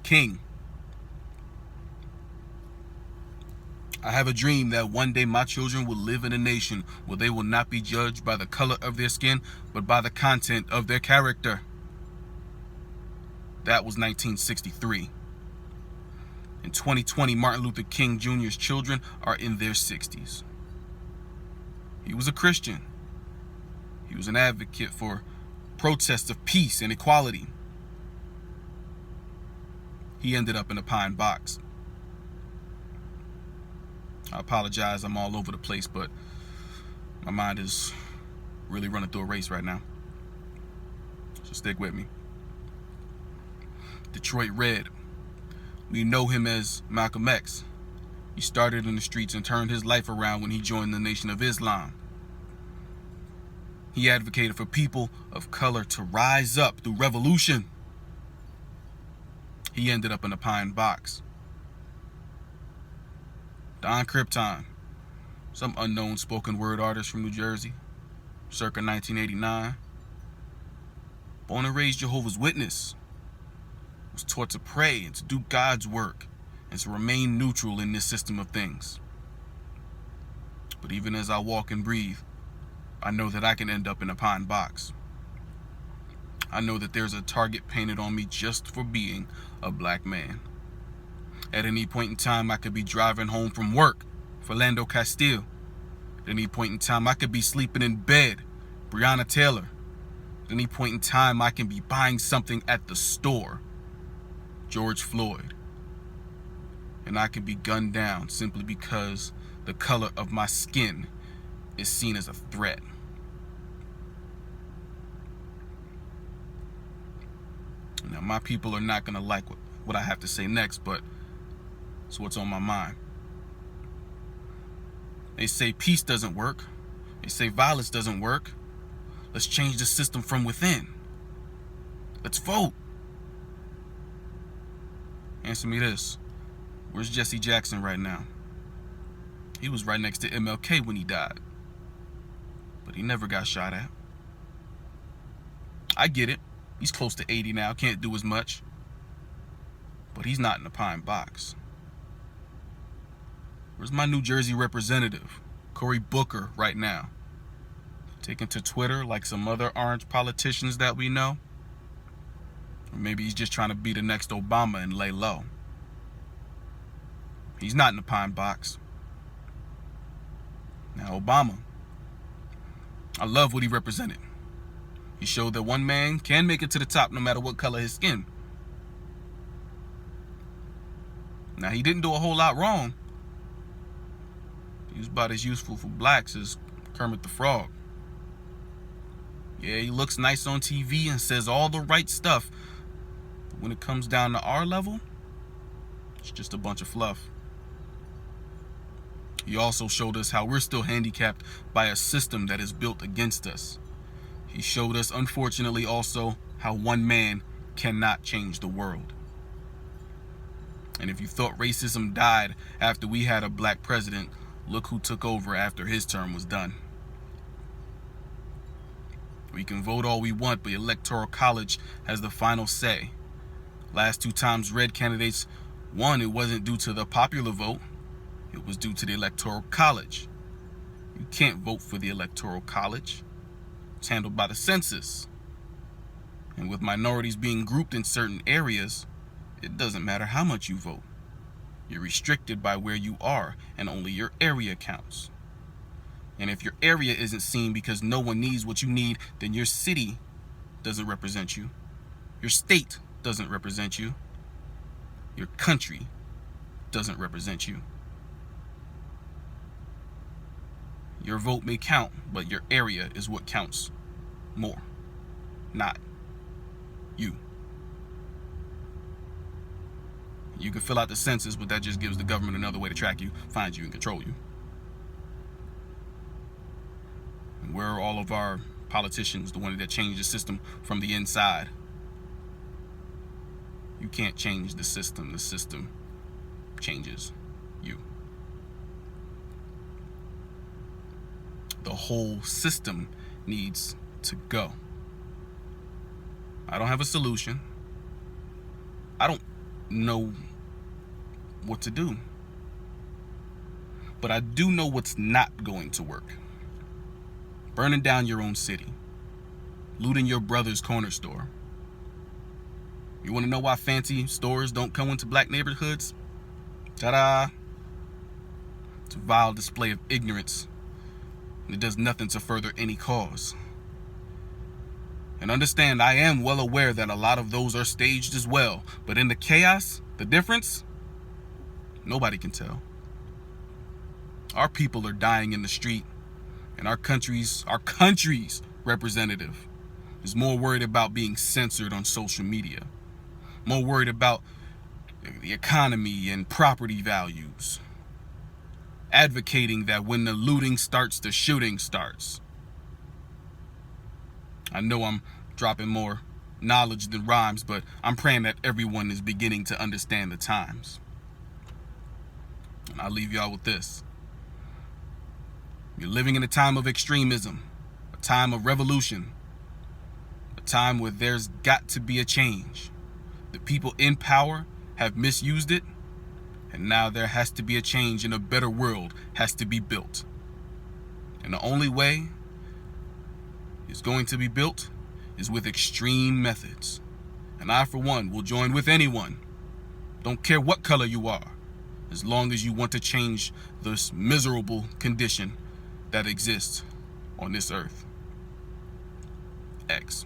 King. I have a dream that one day my children will live in a nation where they will not be judged by the color of their skin, but by the content of their character. That was 1963. In 2020, Martin Luther King Jr.'s children are in their 60s. He was a Christian. He was an advocate for protests of peace and equality. He ended up in a pine box. I apologize, I'm all over the place, but my mind is really running through a race right now. So stick with me. Detroit Red. We know him as Malcolm X. He started in the streets and turned his life around when he joined the Nation of Islam. He advocated for people of color to rise up through revolution. He ended up in a pine box. Don Krypton, some unknown spoken word artist from New Jersey, circa 1989. Born and raised Jehovah's Witness. Was taught to pray and to do God's work and to remain neutral in this system of things. But even as I walk and breathe, I know that I can end up in a pine box. I know that there's a target painted on me just for being a black man. At any point in time, I could be driving home from work, Philando Castile. At any point in time, I could be sleeping in bed, Breonna Taylor. At any point in time, I can be buying something at the store, George Floyd. And I can be gunned down simply because the color of my skin is seen as a threat. Now, my people are not going to like what I have to say next, but it's what's on my mind. They say peace doesn't work. They say violence doesn't work. Let's change the system from within. Let's vote. Answer me this. Where's Jesse Jackson right now? He was right next to MLK when he died. But he never got shot at. I get it. He's close to 80 now, can't do as much. But he's not in the pine box. Where's my New Jersey representative, Cory Booker, right now? Taken to Twitter like some other orange politicians that we know? Or maybe he's just trying to be the next Obama and lay low. He's not in the pine box. Now, Obama, I love what he represented. He showed that one man can make it to the top no matter what color his skin. Now, he didn't do a whole lot wrong. He was about as useful for blacks as Kermit the Frog. Yeah, he looks nice on TV and says all the right stuff. But when it comes down to our level, it's just a bunch of fluff. He also showed us how we're still handicapped by a system that is built against us. He showed us, unfortunately, also how one man cannot change the world. And if you thought racism died after we had a black president, look who took over after his term was done. We can vote all we want, but the Electoral College has the final say. Last two times red candidates won, it wasn't due to the popular vote. It was due to the Electoral College. You can't vote for the Electoral College. It's handled by the census. And with minorities being grouped in certain areas, it doesn't matter how much you vote. You're restricted by where you are, and only your area counts. And if your area isn't seen because no one needs what you need, then your city doesn't represent you. Your state doesn't represent you. Your country doesn't represent you. Your vote may count, but your area is what counts more, not you. You can fill out the census, but that just gives the government another way to track you, find you, and control you. And where are all of our politicians, the ones that change the system from the inside? You can't change the system changes you. The whole system needs to go. I don't have a solution. I don't know what to do. But I do know what's not going to work. Burning down your own city. Looting your brother's corner store. You want to know why fancy stores don't come into black neighborhoods? Ta-da! It's a vile display of ignorance, and it does nothing to further any cause. And understand, I am well aware that a lot of those are staged as well, but in the chaos, the difference, nobody can tell. Our people are dying in the street, and our country's representative is more worried about being censored on social media, more worried about the economy and property values, advocating that when the looting starts, the shooting starts. I know I'm dropping more knowledge than rhymes, but I'm praying that everyone is beginning to understand the times. And I'll leave y'all with this. You're living in a time of extremism, a time of revolution, a time where there's got to be a change. The people in power have misused it, and now there has to be a change, and a better world has to be built. And the only way it's going to be built is with extreme methods. And I, for one, will join with anyone, don't care what color you are, as long as you want to change this miserable condition that exists on this earth. X.